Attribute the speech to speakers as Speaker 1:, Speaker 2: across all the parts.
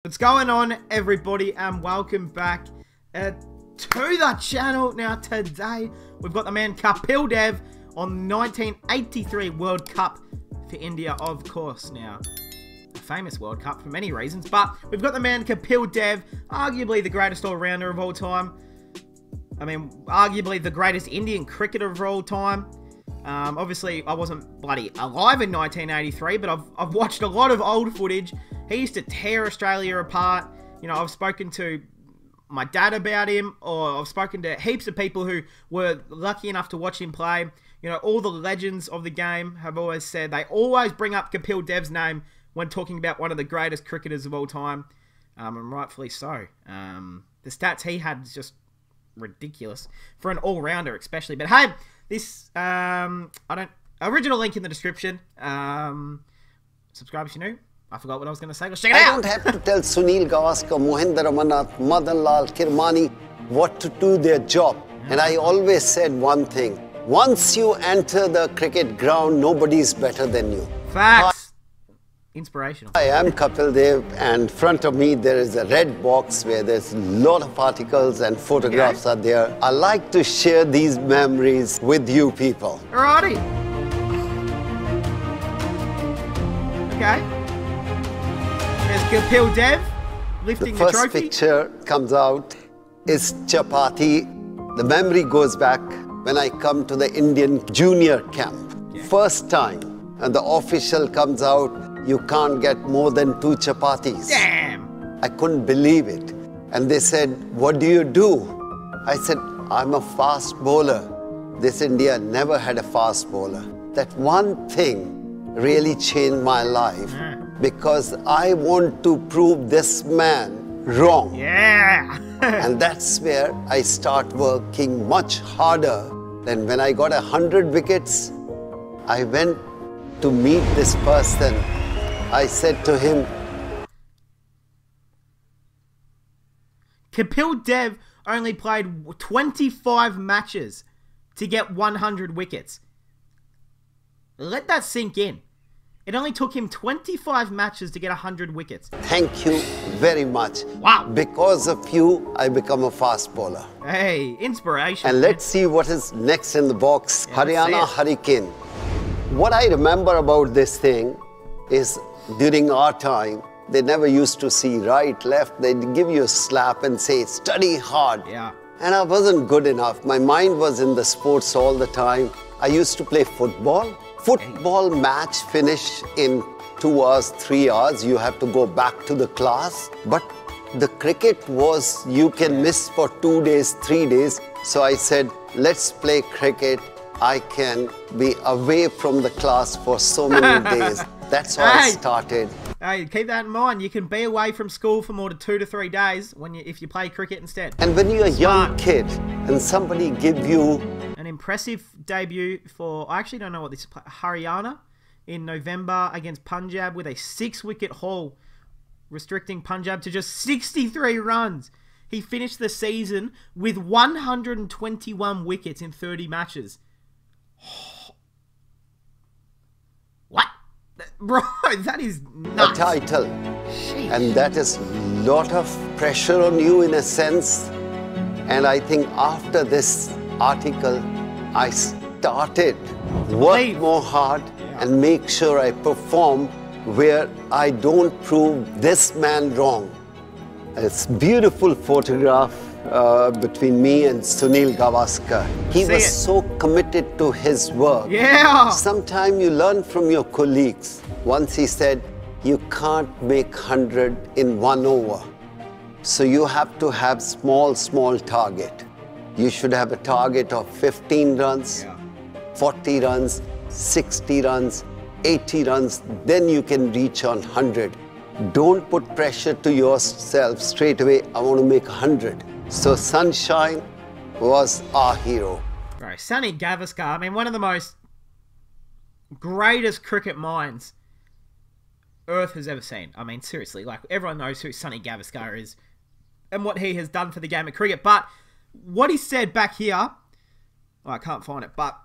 Speaker 1: What's going on, everybody, and welcome back to the channel. Now today we've got the man KAPIL Dev on 1983 World Cup for India, of course. Now a famous World Cup for many reasons, but we've got the man KAPIL Dev, arguably the greatest all-rounder of all time. I mean, arguably the greatest Indian cricketer of all time. Obviously, I wasn't bloody alive in 1983, but I've watched a lot of old footage. He used to tear Australia apart. You know, I've spoken to my dad about him, or I've spoken to heaps of people who were lucky enough to watch him play. You know, all the legends of the game have always said, they always bring up KAPIL Dev's name when talking about one of the greatest cricketers of all time, and rightfully so. The stats he had is just ridiculous for an all-rounder especially. But hey, this original link in the description. Subscribe if you're new. I forgot what I was going to say. Let's check it out.
Speaker 2: I don't have to tell Sunil Gavaskar, Mohinder Amanath, Madan Lal, Kirmani what to do their job. And I always said one thing: once you enter the cricket ground, nobody's better than you.
Speaker 1: Facts. Inspirational.
Speaker 2: I am KAPIL Dev, and in front of me there is a red box where there's a lot of articles and photographs are there. I like to share these memories with you people.
Speaker 1: Alrighty. Okay. There's KAPIL Dev lifting the trophy.
Speaker 2: The first picture comes out is chapati. The memory goes back when I come to the Indian junior camp. Yeah. First time, and the official comes out, you can't get more than 2 chapatis.
Speaker 1: Damn!
Speaker 2: I couldn't believe it. And they said, what do you do? I said, I'm a fast bowler. This India never had a fast bowler. That one thing really changed my life because I want to prove this man wrong.
Speaker 1: Yeah!
Speaker 2: And that's where I start working much harder. Then when I got 100 wickets, I went to meet this person. I said to him,
Speaker 1: KAPIL Dev only played 25 matches to get 100 wickets. Let that sink in. It only took him 25 matches to get 100 wickets.
Speaker 2: Thank you very much.
Speaker 1: Wow.
Speaker 2: Because of you, I become a fast bowler.
Speaker 1: Hey, inspiration.
Speaker 2: And let's see what is next in the box. Yeah, Haryana Hurricane. What I remember about this thing is during our time, they never used to see right, left. They'd give you a slap and say, study hard.
Speaker 1: Yeah.
Speaker 2: And I wasn't good enough. My mind was in the sports all the time. I used to play football. Football match finish in 2 hours, 3 hours. You have to go back to the class. But the cricket was, you can miss for 2 days, 3 days. So I said, let's play cricket. I can be away from the class for so many days. That's how I started.
Speaker 1: Hey, keep that in mind. You can be away from school for more than 2 to 3 days if you play cricket instead.
Speaker 2: And when you're a young kid and somebody give you
Speaker 1: an impressive debut for, I actually don't know what this is, Haryana in November against Punjab with a 6-wicket haul, restricting Punjab to just 63 runs. He finished the season with 121 wickets in 30 matches. What? Bro, that is nuts.
Speaker 2: A title.
Speaker 1: Sheesh.
Speaker 2: And that is a lot of pressure on you in a sense. And I think after this article, I started work more hard and make sure I perform where I don't prove this man wrong. It's a beautiful photograph between me and Sunil Gavaskar. He was so committed to his work.
Speaker 1: Yeah.
Speaker 2: Sometimes you learn from your colleagues. Once he said, you can't make 100 in 1 over. So you have to have small target. You should have a target of 15 runs, 40 runs, 60 runs, 80 runs. Then you can reach on 100. Don't put pressure to yourself straight away. I want to make 100. So Sunshine was our hero.
Speaker 1: Bro, Sunny Gavaskar, I mean, one of the most greatest cricket minds Earth has ever seen. I mean, seriously, like, everyone knows who Sunny Gavaskar is and what he has done for the game of cricket. But what he said back here, I can't find it, but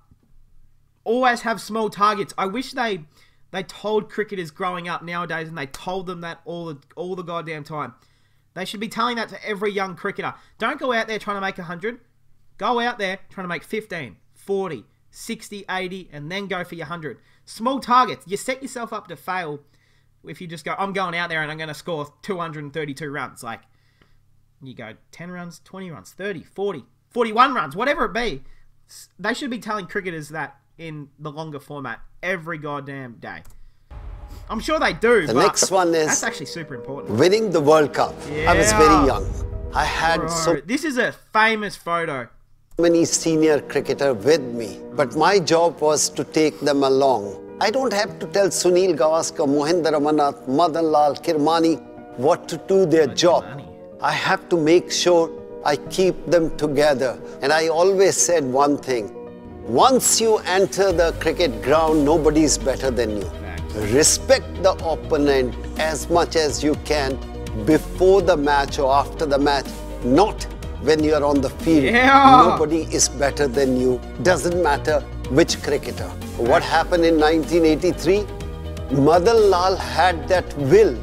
Speaker 1: always have small targets. I wish they They told cricketers growing up nowadays, and they told them that all the goddamn time. They should be telling that to every young cricketer. Don't go out there trying to make 100. Go out there trying to make 15, 40, 60, 80, and then go for your 100. Small targets. You set yourself up to fail if you just go, I'm going out there and I'm going to score 232 runs. Like, you go 10 runs, 20 runs, 30, 40, 41 runs, whatever it be. They should be telling cricketers that in the longer format every goddamn day. I'm sure they do.
Speaker 2: The next one is
Speaker 1: that's actually super important.
Speaker 2: Winning the World Cup.
Speaker 1: Yeah.
Speaker 2: I was very young. I had so
Speaker 1: This is a famous photo.
Speaker 2: many senior cricketers with me, but my job was to take them along. I don't have to tell Sunil Gavaskar, Mohinder Amanath, Madan Lal, Kirmani what to do their job. I have to make sure I keep them together. And I always said one thing. Once you enter the cricket ground, nobody is better than you. Respect the opponent as much as you can before the match or after the match, not when you are on the field.
Speaker 1: Yeah.
Speaker 2: Nobody is better than you. Doesn't matter which cricketer. What happened in 1983? Madan Lal had that will.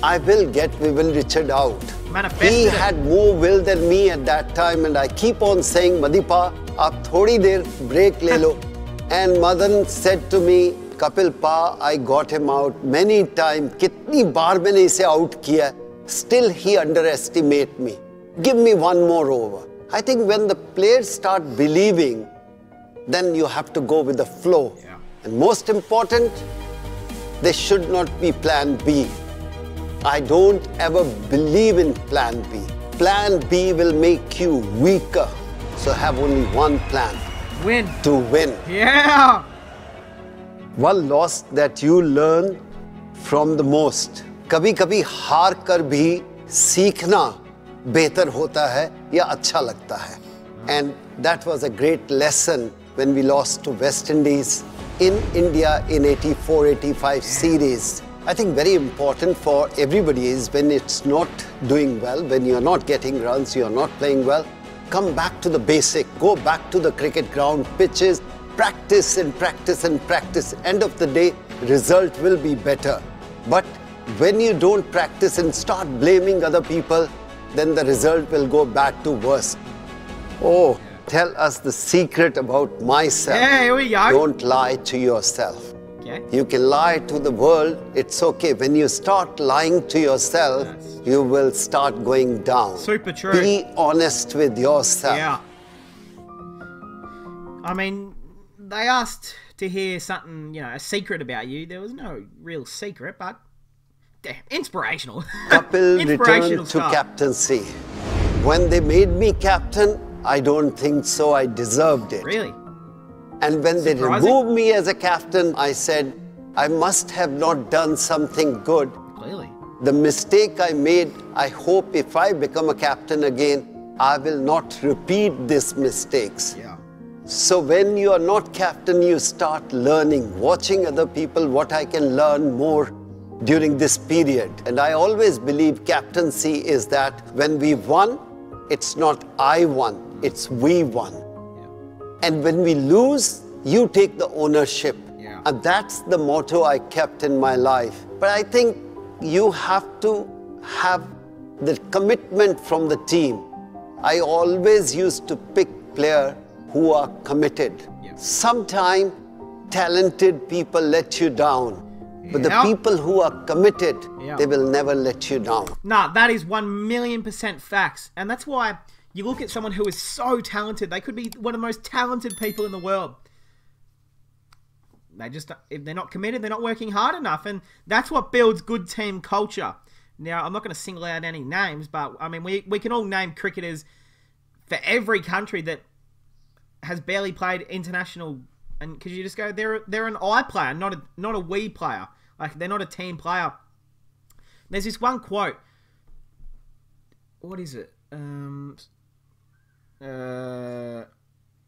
Speaker 2: I will get Vivian Richard out. He had more will than me at that time, and I keep on saying, Madipa, aap thodi der break le lo. And Madan said to me, Kapil Pa, I got him out many times. Kitni baar maine ise out kiya. Still he underestimate me. Give me one more over. I think when the players start believing, then you have to go with the flow.
Speaker 1: Yeah.
Speaker 2: And most important, there should not be plan B. I don't ever believe in plan B. Plan B will make you weaker. So have only one plan.
Speaker 1: Win.
Speaker 2: To win.
Speaker 1: Yeah.
Speaker 2: One loss that you learn from the most. कभी-कभी हार कर भी सीखना बेहतर होता है या अच्छा लगता है. And that was a great lesson when we lost to West Indies in India in 84-85 series. I think very important for everybody is when it's not doing well, when you're not getting runs, you're not playing well, come back to the basic, go back to the cricket ground, pitches, practice and practice and practice. End of the day, result will be better. But when you don't practice and start blaming other people, then the result will go back to worse. Oh, tell us the secret about myself.
Speaker 1: Yeah, here we go.
Speaker 2: Don't lie to yourself.
Speaker 1: Okay.
Speaker 2: You can lie to the world, it's okay. When you start lying to yourself, you will start going down.
Speaker 1: Super true.
Speaker 2: Be honest with yourself.
Speaker 1: Yeah. I mean, they asked to hear something, you know, a secret about you. There was no real secret, but damn, inspirational.
Speaker 2: Kapil
Speaker 1: Inspirational
Speaker 2: returned to
Speaker 1: stuff.
Speaker 2: captaincy. When they made me captain, I don't think so. I deserved it.
Speaker 1: Really?
Speaker 2: And when they
Speaker 1: Surprising.
Speaker 2: removed me as a captain, I said, I must have not done something good.
Speaker 1: Clearly.
Speaker 2: The mistake I made, I hope if I become a captain again, I will not repeat these mistakes.
Speaker 1: Yeah.
Speaker 2: So when you are not captain, you start learning, watching other people, what I can learn more during this period. And I always believe captaincy is that when we won, it's not I won, it's we won. And when we lose, you take the ownership.
Speaker 1: Yeah.
Speaker 2: And that's the motto I kept in my life. But I think you have to have the commitment from the team. I always used to pick players who are committed.
Speaker 1: Yeah.
Speaker 2: Sometimes talented people let you down. But the people who are committed, they will never let you down.
Speaker 1: Nah, that is 1,000,000% facts. And that's why you look at someone who is so talented. They could be one of the most talented people in the world. They just, if they're not committed, they're not working hard enough. And that's what builds good team culture. Now, I'm not going to single out any names, but I mean, we can all name cricketers for every country that has barely played international. And because you just go, they're an I player, not a we player. Like, they're not a team player. There's this one quote. What is it?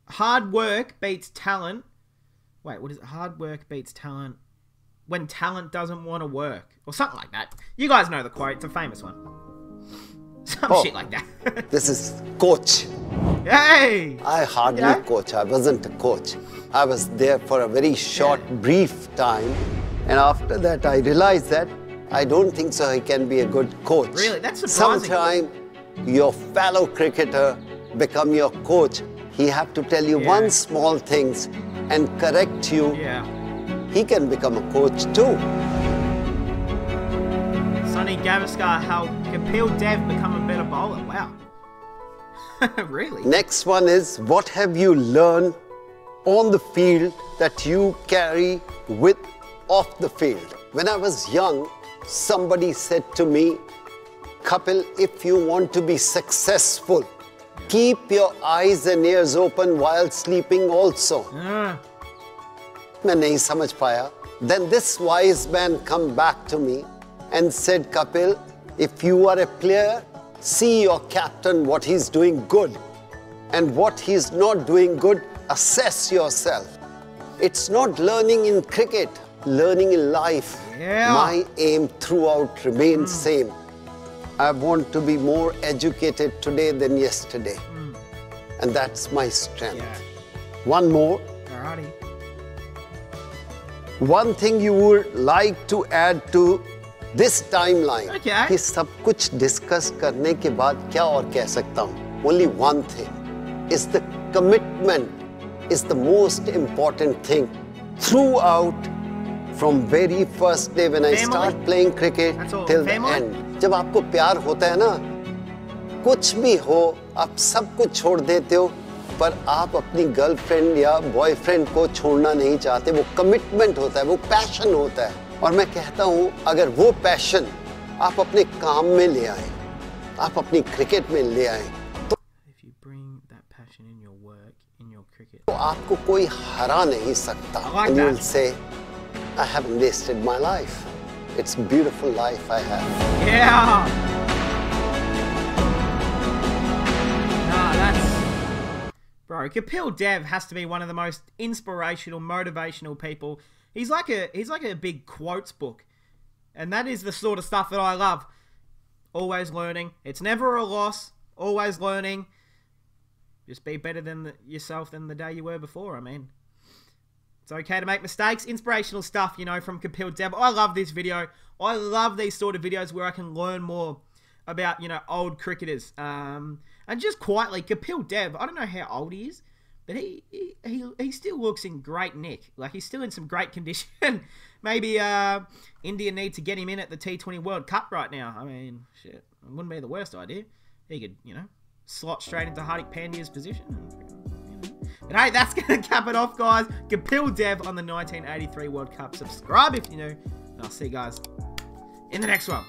Speaker 1: Hard work beats talent. Wait, what is it? Hard work beats talent when talent doesn't want to work. Or something like that. You guys know the quote. It's a famous one. Some shit like that.
Speaker 2: This is coach.
Speaker 1: Hey!
Speaker 2: I hardly coach. I wasn't a coach. I was there for a very short, brief time. And after that, I realized that I don't think so he can be a good coach.
Speaker 1: Really? That's surprising.
Speaker 2: Sometime your fellow cricketer become your coach. He have to tell you one small things and correct you.
Speaker 1: Yeah.
Speaker 2: He can become a coach too.
Speaker 1: Sonny Gavaskar helped Kapil Dev become a better bowler. Wow. Really?
Speaker 2: Next one is, what have you learned on the field that you carry with off the field? When I was young, somebody said to me, Kapil, if you want to be successful, keep your eyes and ears open while sleeping also. मैं नहीं समझ पाया. Then this wise man come back to me and said, Kapil, if you are a player, see your captain what he's doing good, and what he's not doing good, assess yourself. It's not learning in cricket, learning in life.
Speaker 1: Yeah.
Speaker 2: My aim throughout remains same. I want to be more educated today than yesterday. And that's my strength.
Speaker 1: Yeah.
Speaker 2: One more.
Speaker 1: Alrighty.
Speaker 2: One thing you would like to add to this timeline.
Speaker 1: Okay.
Speaker 2: कि सब कुछ discuss करने के बाद क्या और कह सकता हूँ? Only one thing is the commitment is the most important thing throughout, from very first day when I start playing cricket till the end. जब आपको प्यार होता है ना, कुछ भी हो, आप सब कुछ छोड़ देते हो, पर आप अपनी गर्लफ्रेंड या बॉयफ्रेंड को छोड़ना नहीं चाहते. वो कमिटमेंट होता है, वो पैशन होता है. और मैं कहता हूँ, अगर वो पैशन आप अपने काम में ले आए, आप अपनी क्रिकेट में ले आए, तो आपको कोई हरा नहीं सकता. And you will say, I haven't wasted my life. It's a beautiful life I have.
Speaker 1: Yeah. Nah, that's... Bro, Kapil Dev has to be one of the most inspirational, motivational people. He's like a big quotes book. And that is the sort of stuff that I love. Always learning. It's never a loss. Always learning. Just be better than yourself than the day you were before, I mean. It's okay to make mistakes. Inspirational stuff, you know, from Kapil Dev. I love this video. I love these sort of videos where I can learn more about, you know, old cricketers. And just quietly, Kapil Dev, I don't know how old he is, but he still looks in great nick. Like, he's still in some great condition. Maybe India need to get him in at the T20 World Cup right now. I mean, shit, it wouldn't be the worst idea. He could, you know, slot straight into Hardik Pandya's position. But hey, that's going to cap it off, guys. Kapil Dev on the 1983 World Cup. Subscribe if you're new. And I'll see you guys in the next one.